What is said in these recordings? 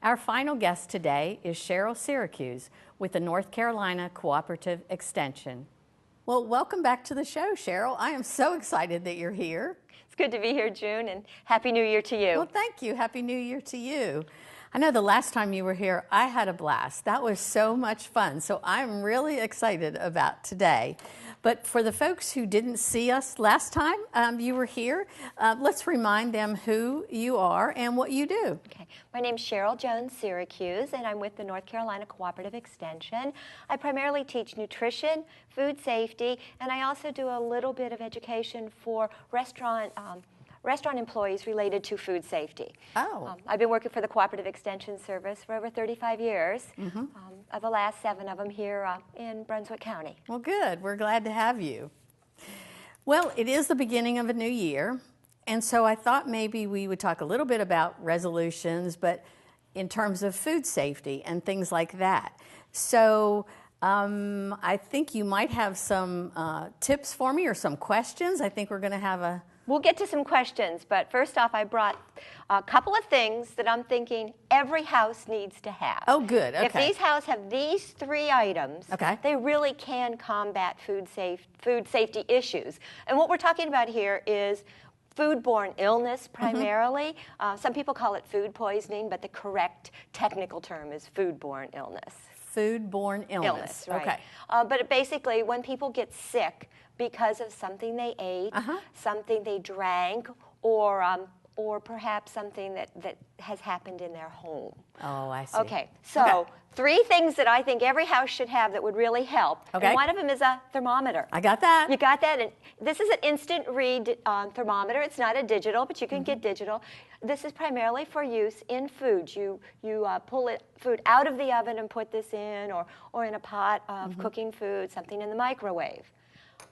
Our final guest today is Cheryle Syracuse with the North Carolina Cooperative Extension. Well, welcome back to the show, Cheryle. I am so excited that you're here. It's good to be here, June, and Happy New Year to you. Well, thank you. Happy New Year to you. I know the last time you were here, I had a blast. That was so much fun. So I'm really excited about today. But for the folks who didn't see us last time you were here, let's remind them who you are and what you do. Okay. My name's Cheryle Jones Syracuse, and I'm with the North Carolina Cooperative Extension. I primarily teach nutrition, food safety, and I also do a little bit of education for restaurant employees related to food safety. Oh. I've been working for the Cooperative Extension Service for over 35 years. Of the last 7 of them here in Brunswick County. Well, good. We're glad to have you. Well, it is the beginning of a new year, and so I thought maybe we would talk a little bit about resolutions, but in terms of food safety and things like that. So I think you might have some tips for me or some questions. I think we're going to have a... We'll get to some questions, but first off, I brought a couple of things that I'm thinking every house needs to have. Oh, good. Okay. If these houses have these 3 items, okay, they really can combat food safety issues. And what we're talking about here is foodborne illness primarily. Some people call it food poisoning, but the correct technical term is foodborne illness. Foodborne illness. Right. Okay. But basically, when people get sick because of something they ate, something they drank, or perhaps something that has happened in their home. Oh, I see. Okay, so 3 things that I think every house should have that would really help. Okay. And one of them is a thermometer. I got that. You got that? And this is an instant read thermometer. It's not a digital, but you can get digital. This is primarily for use in food. You pull food out of the oven and put this in, or in a pot of cooking food, something in the microwave.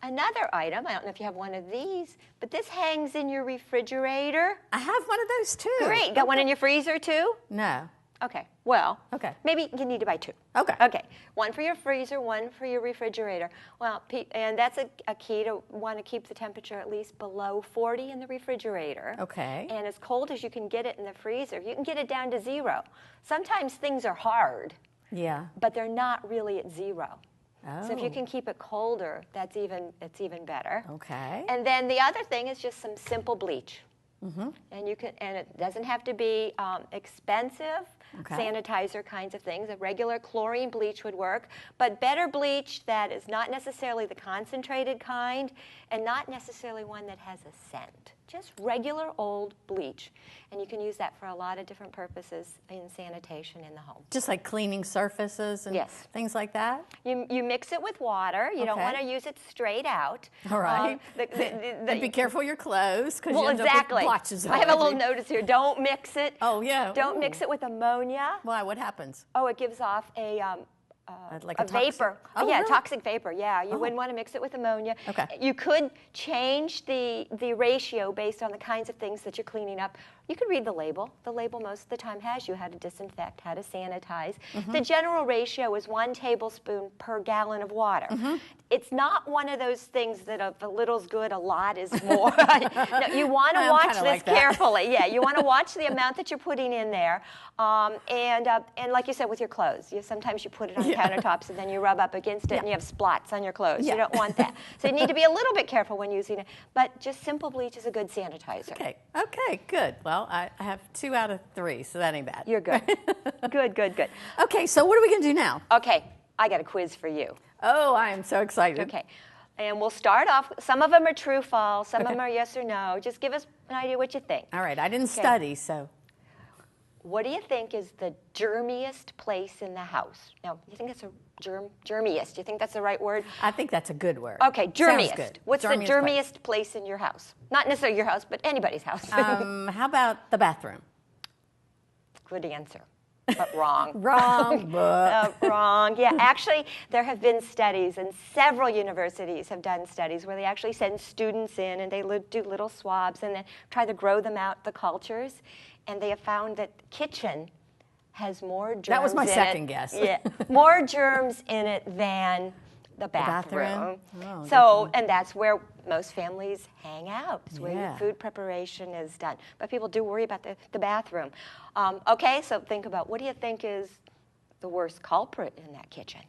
Another item, I don't know if you have one of these, but this hangs in your refrigerator. I have one of those too. Great. Got one in your freezer too? No. Okay. Well, maybe you need to buy 2. Okay. Okay. One for your freezer, one for your refrigerator. Well, and that's a key to want to keep the temperature at least below 40 in the refrigerator. Okay. And as cold as you can get it in the freezer. You can get it down to 0. Sometimes things are hard. Yeah. But they're not really at 0. Oh. So if you can keep it colder, it's even better. Okay. And then the other thing is just some simple bleach. And it doesn't have to be expensive. Sanitizer kinds of things. A regular chlorine bleach would work, but better bleach that is not necessarily the concentrated kind and not necessarily one that has a scent. Just regular old bleach. And you can use that for a lot of different purposes in sanitation in the home. Just like cleaning surfaces and things like that? You mix it with water. You don't want to use it straight out. All right. And be careful your clothes because you end up with blotches on I have a little notice here. Don't mix it. Oh, yeah. Don't mix it with ammonia. Why? What happens? Oh, it gives off a like a vapor. Oh, yeah, really? Toxic vapor. Yeah, you wouldn't want to mix it with ammonia. Okay. You could change the ratio based on the kinds of things that you're cleaning up. You could read the label. The label most of the time has you how to disinfect, how to sanitize. The general ratio is 1 tablespoon per gallon of water. It's not one of those things that if a little's good, a lot is more. No, you want to watch this like carefully. Yeah, you want to watch the amount that you're putting in there. And like you said with your clothes, sometimes you put it on countertops and then you rub up against it and you have splots on your clothes. You don't want that. So you need to be a little bit careful when using it. But just simple bleach is a good sanitizer. Okay, good. Well, I have 2 out of 3, so that ain't bad. You're good. Good. Okay, so what are we going to do now? Okay, I got a quiz for you. Oh, I am so excited. Okay, and we'll start off. Some of them are true, false. Some of them are yes or no. Just give us an idea what you think. All right, I didn't study, so. What do you think is the germiest place in the house? Now, you think that's a germiest? Do you think that's the right word? I think that's a good word. Okay, germiest. Sounds good. What's the germiest place in your house? Not necessarily your house, but anybody's house. How about the bathroom? Good answer, but wrong. Wrong. Wrong. Yeah, actually, there have been studies, and several universities have done studies where they actually send students in and they do little swabs and then try to grow them out the cultures. And they have found that the kitchen has more germs That was my in second it. guess. Yeah, more germs in it than the bathroom. Oh, so, and that's where most families hang out. It's where your Yeah. food preparation is done. But people do worry about the bathroom. Okay, so think about, what do you think is the worst culprit in that kitchen?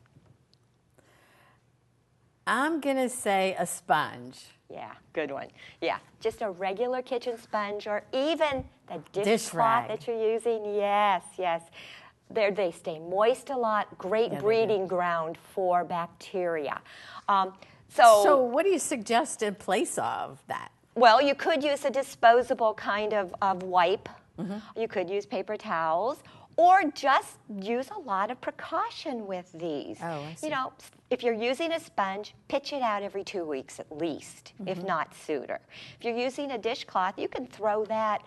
I'm going to say a sponge. Yeah, good one. Yeah, just a regular kitchen sponge, or even the Dish dishcloth rag. that you're using. Yes, yes. They stay moist a lot. Great Yeah, they breeding ground for bacteria. So what do you suggest in place of that? Well, you could use a disposable kind of wipe. You could use paper towels, or just use a lot of precaution with these. Oh, I see. You know, if you're using a sponge, pitch it out every 2 weeks at least, if not sooner. If you're using a dishcloth, you can throw that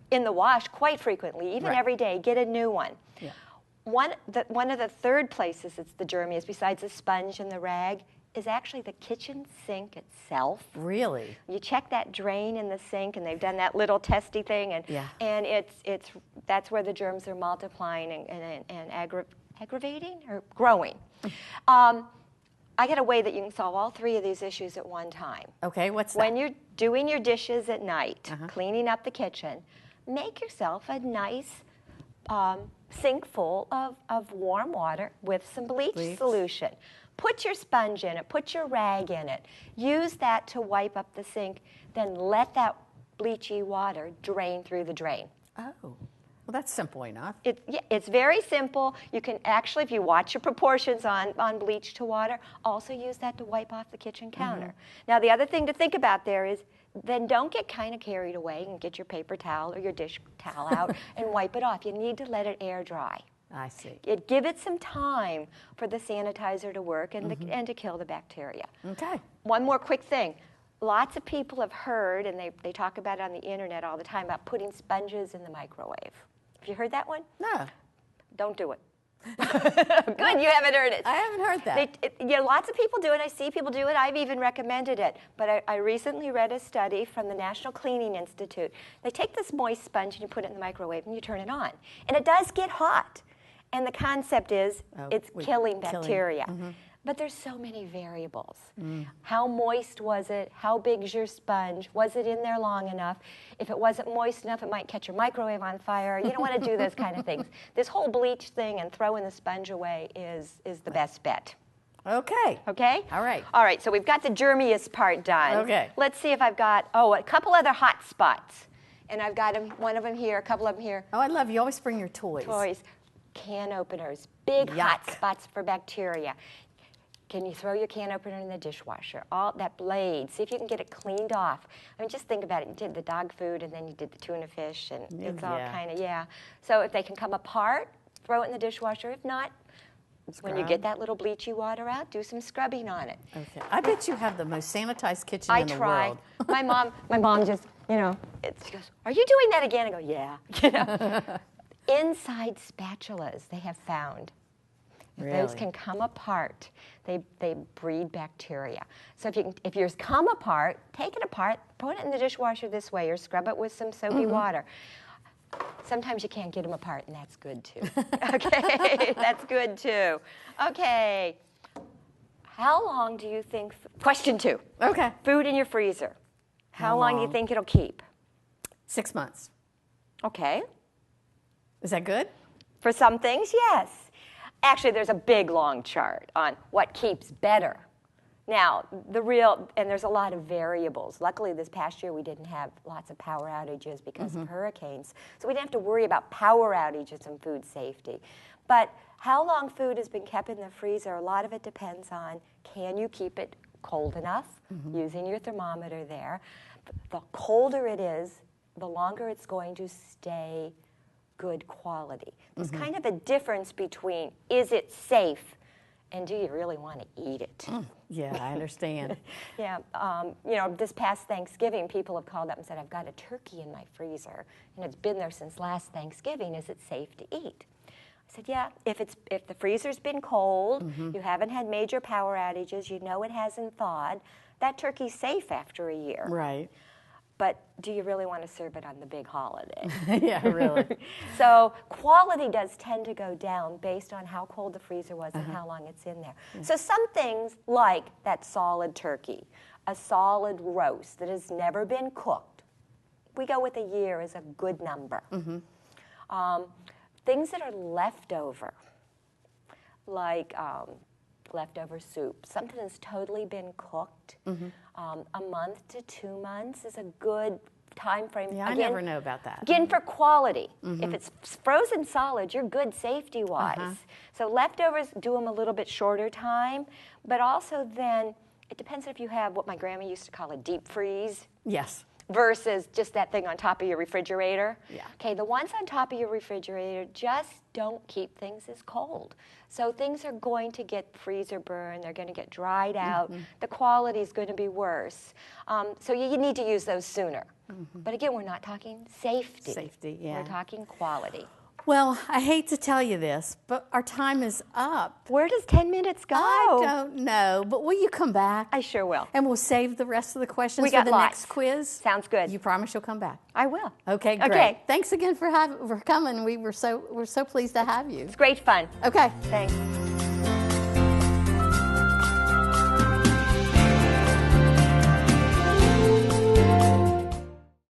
in the wash quite frequently, even Right. every day. Get a new one. Yeah. One of the third places it's the germiest, besides the sponge and the rag, is actually the kitchen sink itself. Really? You check that drain in the sink, and they've done that little testy thing, and Yeah. and that's where the germs are multiplying and aggravating or growing. I got a way that you can solve all three of these issues at one time. Okay, what's that? When you're doing your dishes at night, cleaning up the kitchen, make yourself a nice sink full of warm water with some bleach solution. Put your sponge in it, put your rag in it, use that to wipe up the sink, then let that bleachy water drain through the drain. Oh, well, that's simple enough. It's very simple. You can actually, if you watch your proportions on bleach to water, also use that to wipe off the kitchen counter. Now, the other thing to think about there is, then don't get kind of carried away and get your paper towel or your dish towel out and wipe it off. You need to let it air dry. I see. Give it some time for the sanitizer to work and to kill the bacteria. Okay. One more quick thing. Lots of people have heard, and they talk about it on the internet all the time, about putting sponges in the microwave. Have you heard that one? No, Don't do it. Good, you haven't heard it. I haven't heard that. Lots of people do it. I see people do it. I've even recommended it. But I recently read a study from the National Cleaning Institute. They take this moist sponge and you put it in the microwave and you turn it on. And it does get hot. And the concept is it's killing bacteria. But there's so many variables. How moist was it? How big's your sponge? Was it in there long enough? If it wasn't moist enough, it might catch your microwave on fire. You don't want to do those kind of things. This whole bleach thing and throwing the sponge away is the best bet. Okay. Okay? All right. All right, so we've got the germiest part done. Okay. Let's see if I've got, a couple other hot spots. And I've got one of them here, a couple of them here. Oh, I love you. Always bring your toys. Toys. Can openers, big hot Yuck. spots for bacteria. Can you throw your can opener in the dishwasher? All that blade, see if you can get it cleaned off. I mean, just think about it. You did the dog food, and then you did the tuna fish, and it's all kind of, So if they can come apart, throw it in the dishwasher. If not, when you get that little bleachy water out, do some scrubbing on it. Okay. I bet you have the most sanitized kitchen in the try. world. My mom just, she goes, "Are you doing that again?" I go, "Yeah." Inside spatulas, they have found. If those can come apart, they breed bacteria. So if yours come apart, take it apart, put it in the dishwasher this way, or scrub it with some soapy water. Sometimes you can't get them apart, and that's good too. Okay, that's good too. Okay, how long do you think? Question 2. Okay. Food in your freezer. How How long do you long? think it'll keep? 6 months. Okay. Is that good? For some things, yes. Actually, there's a big, long chart on what keeps better. Now, and there's a lot of variables. Luckily, this past year, we didn't have lots of power outages because of hurricanes. So we didn't have to worry about power outages and food safety. But how long food has been kept in the freezer, a lot of it depends on, can you keep it cold enough, using your thermometer there. The colder it is, the longer it's going to stay good quality. There's kind of a difference between, is it safe, and do you really want to eat it? Yeah, I understand. Yeah, this past Thanksgiving, people have called up and said, "I've got a turkey in my freezer, and it's been there since last Thanksgiving. Is it safe to eat?" I said, "Yeah, if the freezer's been cold, you haven't had major power outages, you know it hasn't thawed, that turkey's safe after a year." Right. but do you really want to serve it on the big holiday? Yeah, really. So quality does tend to go down based on how cold the freezer was and how long it's in there. So some things like that solid turkey, a solid roast that has never been cooked, we go with a year as a good number. Things that are leftover, like leftover soup, something that's totally been cooked, a month to 2 months is a good time frame. Yeah, again, I never know about that. Again, for quality. If it's frozen solid, you're good safety-wise. So leftovers, do them a little bit shorter time, but also then, it depends if you have what my grandma used to call a deep freeze. Yes. Versus just that thing on top of your refrigerator. Yeah. Okay, the ones on top of your refrigerator just don't keep things as cold. So things are going to get freezer burn, they're going to get dried out, the quality is going to be worse. So you need to use those sooner. But again, we're not talking safety. Safety, yeah. We're talking quality. Well, I hate to tell you this, but our time is up. Where does 10 minutes go? I don't know, but will you come back? I sure will. And we'll save the rest of the questions We for got the lots. next quiz. Sounds good. You promise you'll come back? I will. Okay, great. Okay. Thanks again for coming. We're so pleased to have you. It's great fun. Okay. Thanks.